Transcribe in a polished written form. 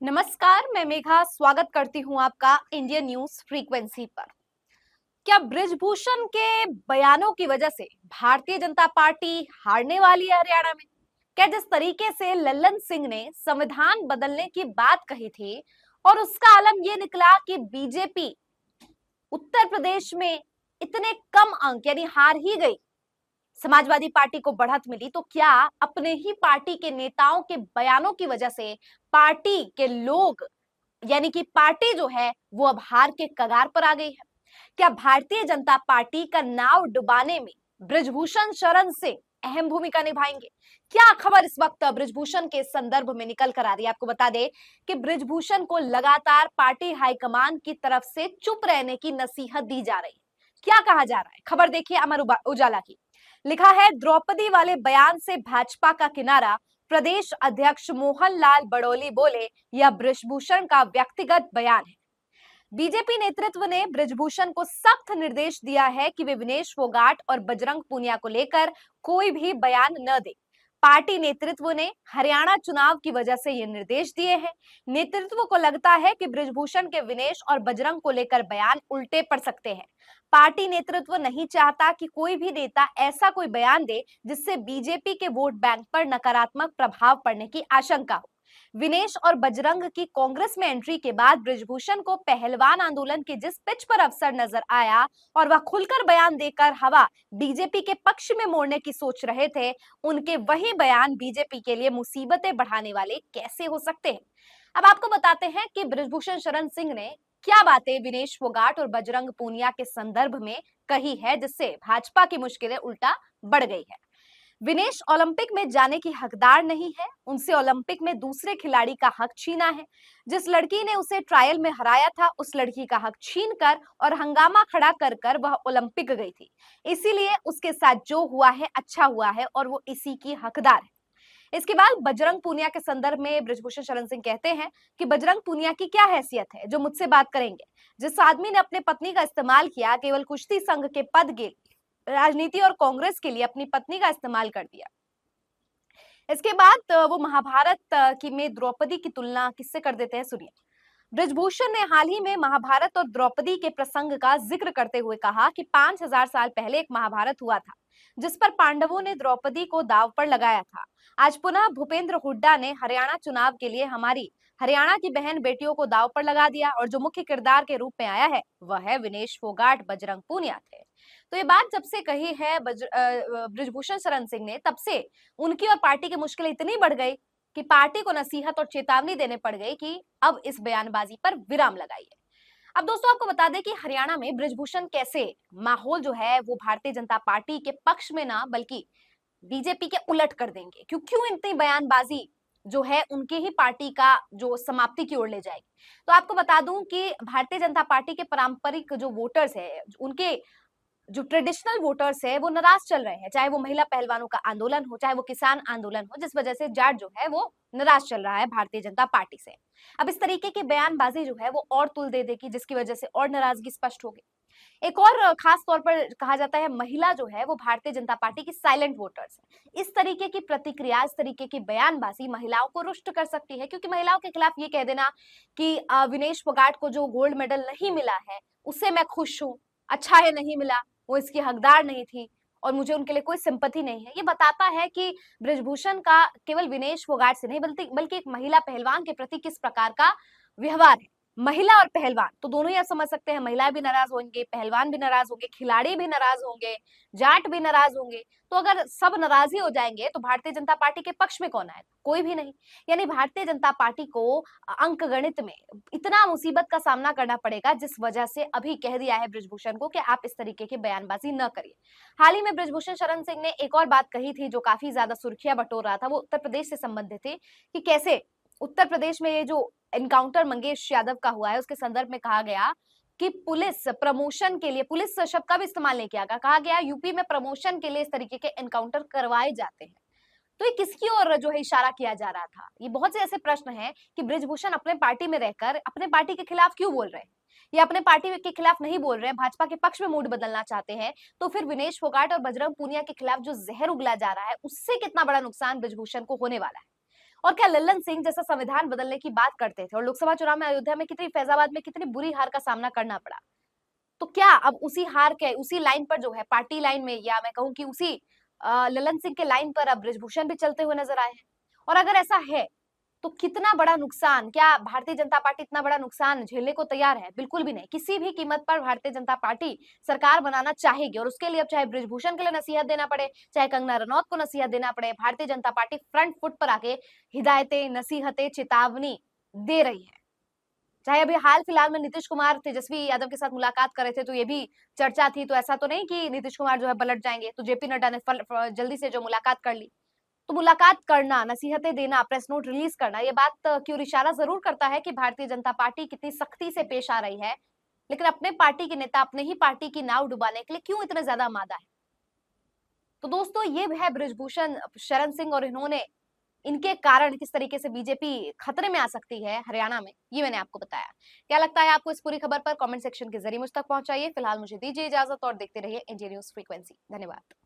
नमस्कार, मैं मेघा स्वागत करती हूं आपका इंडियन न्यूज फ्रीक्वेंसी पर। क्या बृजभूषण के बयानों की वजह से भारतीय जनता पार्टी हारने वाली है हरियाणा में? क्या जिस तरीके से लल्लन सिंह ने संविधान बदलने की बात कही थी और उसका आलम ये निकला कि बीजेपी उत्तर प्रदेश में इतने कम अंक यानी हार ही गई, समाजवादी पार्टी को बढ़त मिली, तो क्या अपने ही पार्टी के नेताओं के बयानों की वजह से पार्टी के लोग यानी कि पार्टी जो है वो अब हार के कगार पर आ गई है? क्या भारतीय जनता पार्टी का नाव डुबाने में बृजभूषण शरण सिंह अहम भूमिका निभाएंगे? क्या खबर इस वक्त बृजभूषण के संदर्भ में निकल कर आ रही है? आपको बता दें कि बृजभूषण को लगातार पार्टी हाईकमान की तरफ से चुप रहने की नसीहत दी जा रही है। क्या कहा जा रहा है, खबर देखिए अमर उजाला की। लिखा है, द्रौपदी वाले बयान से भाजपा का किनारा, प्रदेश अध्यक्ष मोहन लाल बड़ोली बोले यह बृजभूषण का व्यक्तिगत बयान है। बीजेपी नेतृत्व ने बृजभूषण को सख्त निर्देश दिया है कि वे विनेश फोगाट और बजरंग पूनिया को लेकर कोई भी बयान न दे। पार्टी नेतृत्व ने हरियाणा चुनाव की वजह से ये निर्देश दिए हैं। नेतृत्व को लगता है कि बृजभूषण के विनेश और बजरंग को लेकर बयान उल्टे पड़ सकते हैं। पार्टी नेतृत्व नहीं चाहता कि कोई भी नेता ऐसा कोई बयान दे जिससे बीजेपी के वोट बैंक पर नकारात्मक प्रभाव पड़ने की आशंका हो। विनेश और बजरंग की कांग्रेस में एंट्री के बाद बृजभूषण को पहलवान आंदोलन के जिस पिच पर अवसर नजर आया और वह खुलकर बयान देकर हवा बीजेपी के पक्ष में मोड़ने की सोच रहे थे, उनके वही बयान बीजेपी के लिए मुसीबतें बढ़ाने वाले कैसे हो सकते हैं? अब आपको बताते हैं कि बृजभूषण शरण सिंह ने क्या बातें विनेश फोगाट और बजरंग पूनिया के संदर्भ में कही है जिससे भाजपा की मुश्किलें उल्टा बढ़ गई है। विनेश ओलंपिक में जाने की हकदार नहीं है, उनसे ओलंपिक में दूसरे खिलाड़ी का हक छीना है। जिस लड़की ने उसे ट्रायल में हराया था, उस लड़की का हक छीनकर और हंगामा खड़ा कर कर वह ओलंपिक गई थी। इसीलिए उसके साथ जो हुआ है अच्छा हुआ है और वो इसी की हकदार है। इसके बाद बजरंग पूनिया के संदर्भ में बृजभूषण शरण सिंह कहते हैं कि बजरंग पूनिया की क्या हैसियत है जो मुझसे बात करेंगे। जिस आदमी ने अपने पत्नी का इस्तेमाल किया केवल कुश्ती संघ के पद के राजनीति और कांग्रेस के लिए अपनी पत्नी का इस्तेमाल कर दिया। इसके बाद वो महाभारत की में द्रौपदी की तुलना किससे कर देते हैं, सुनिए। बृजभूषण ने हाल ही में महाभारत और द्रौपदी के प्रसंग का जिक्र करते हुए कहा कि 5000 साल पहले एक महाभारत हुआ था जिस पर पांडवों ने द्रौपदी को दांव पर लगाया था। आज पुनः भूपेंद्र हुड्डा ने हरियाणा चुनाव के लिए हमारी हरियाणा की बहन बेटियों को दांव पर लगा दिया और जो मुख्य किरदार के रूप में आया है वह है विनेश फोगाट बजरंग पूनिया थे। तो ये बात जब से कही है बृजभूषण शरण सिंह ने, तब से उनकी और पार्टी की मुश्किलें इतनी बढ़ गई कि पार्टी को नसीहत और चेतावनी देने पड़ गई कि अब इस बयानबाजी पर विराम लगाइए। अब दोस्तों आपको बता दें कि हरियाणा में बृजभूषण कैसे माहौल जो है वो भारतीय जनता पार्टी के पक्ष में ना बल्कि बीजेपी के उलट कर देंगे। क्यों इतनी बयानबाजी जो है उनके ही पार्टी का जो समाप्ति की ओर ले जाएगी। तो आपको बता दूं कि भारतीय जनता पार्टी के पारंपरिक जो वोटर्स है, उनके जो ट्रेडिशनल वोटर्स है वो नाराज चल रहे हैं, चाहे वो महिला पहलवानों का आंदोलन हो, चाहे वो किसान आंदोलन हो, जिस वजह से जाट जो है वो नाराज चल रहा है भारतीय जनता पार्टी से। अब इस तरीके की बयानबाजी जो है वो और तुल दे देगी, जिसकी वजह से और नाराजगी स्पष्ट होगी। एक और खास तौर पर कहा जाता है महिला जो है वो भारतीय जनता पार्टी की साइलेंट वोटर्स है। इस तरीके की प्रतिक्रिया, इस तरीके की बयानबाजी महिलाओं को रुष्ट कर सकती है, क्योंकि महिलाओं के खिलाफ ये कह देना कि विनेश फोगाट को जो गोल्ड मेडल नहीं मिला है उससे मैं खुश हूँ, अच्छा है नहीं मिला, वो इसकी हकदार नहीं थी और मुझे उनके लिए कोई सिंपैथी नहीं है, ये बताता है कि बृजभूषण का केवल विनेश फोगाट से नहीं बल्कि एक महिला पहलवान के प्रति किस प्रकार का व्यवहार है। महिला और पहलवान तो दोनों ही आप समझ सकते हैं, महिलाएं भी नाराज होंगे, पहलवान भी नाराज होंगे, खिलाड़ी भी नाराज होंगे, जाट भी नाराज होंगे। तो अगर सब नाराज ही हो जाएंगे तो भारतीय जनता पार्टी के पक्ष में कौन आएगा? कोई भी नहीं। यानी भारतीय जनता पार्टी को अंक गणित में इतना मुसीबत का सामना करना पड़ेगा, जिस वजह से अभी कह दिया है बृजभूषण को कि आप इस तरीके की बयानबाजी न करिए। हाल ही में बृजभूषण शरण सिंह ने एक और बात कही थी जो काफी ज्यादा सुर्खियां बटोर रहा था, वो उत्तर प्रदेश से संबंधित थी कि कैसे उत्तर प्रदेश में ये जो एनकाउंटर मंगेश यादव का हुआ है उसके संदर्भ में कहा गया कि पुलिस प्रमोशन के लिए, पुलिस शब्द का भी इस्तेमाल नहीं किया गया, कहा गया यूपी में प्रमोशन के लिए इस तरीके के एनकाउंटर करवाए जाते हैं। तो ये किसकी ओर जो है इशारा किया जा रहा था? ये बहुत से ऐसे प्रश्न हैं कि बृजभूषण अपने पार्टी में रहकर अपने पार्टी के खिलाफ क्यों बोल रहे हैं, या अपने पार्टी के खिलाफ नहीं बोल रहे हैं, भाजपा के पक्ष में मूड बदलना चाहते हैं। तो फिर विनेश फोगाट और बजरंग पूनिया के खिलाफ जो जहर उगला जा रहा है उससे कितना बड़ा नुकसान बृजभूषण को होने वाला है? और क्या लल्लन सिंह जैसा संविधान बदलने की बात करते थे और लोकसभा चुनाव में अयोध्या में कितनी, फैजाबाद में कितनी बुरी हार का सामना करना पड़ा। तो क्या अब उसी हार के उसी लाइन पर जो है पार्टी लाइन में, या मैं कहूँ कि उसी लल्लन सिंह के लाइन पर अब बृजभूषण भी चलते हुए नजर आए हैं? और अगर ऐसा है तो कितना बड़ा नुकसान, क्या भारतीय जनता पार्टी इतना बड़ा नुकसान झेलने को तैयार है? बिल्कुल भी नहीं। किसी भी कीमत पर भारतीय जनता पार्टी सरकार बनाना चाहेगी और उसके लिए अब चाहे बृजभूषण के लिए नसीहत देना पड़े, चाहे कंगना रनौत को नसीहत देना पड़े, Bharatiya Janata party front foot पर आके हिदायतें, नसीहतें, चेतावनी दे रही है। चाहे अभी हाल फिलहाल में नीतीश कुमार तेजस्वी यादव के साथ मुलाकात कर रहे थे तो ये भी चर्चा थी, तो ऐसा तो नहीं कि नीतीश कुमार जो है पलट जाएंगे, तो जेपी नड्डा ने जल्दी से जो मुलाकात कर ली। तो मुलाकात करना, नसीहतें देना, प्रेस नोट रिलीज करना, ये बात की ओर इशारा जरूर करता है कि भारतीय जनता पार्टी कितनी सख्ती से पेश आ रही है, लेकिन अपने पार्टी के नेता अपने ही पार्टी की नाव डुबाने के लिए क्यों इतने ज्यादा मादा है? तो दोस्तों ये है बृजभूषण शरण सिंह, और इन्होंने, इनके कारण किस तरीके से बीजेपी खतरे में आ सकती है हरियाणा में, ये मैंने आपको बताया। क्या लगता है आपको इस पूरी खबर पर? कमेंट सेक्शन के जरिए मुझ तक पहुंचाइए। फिलहाल मुझे दीजिए इजाजत और देखते रहिए इंडिया न्यूज फ्रीक्वेंसी। धन्यवाद।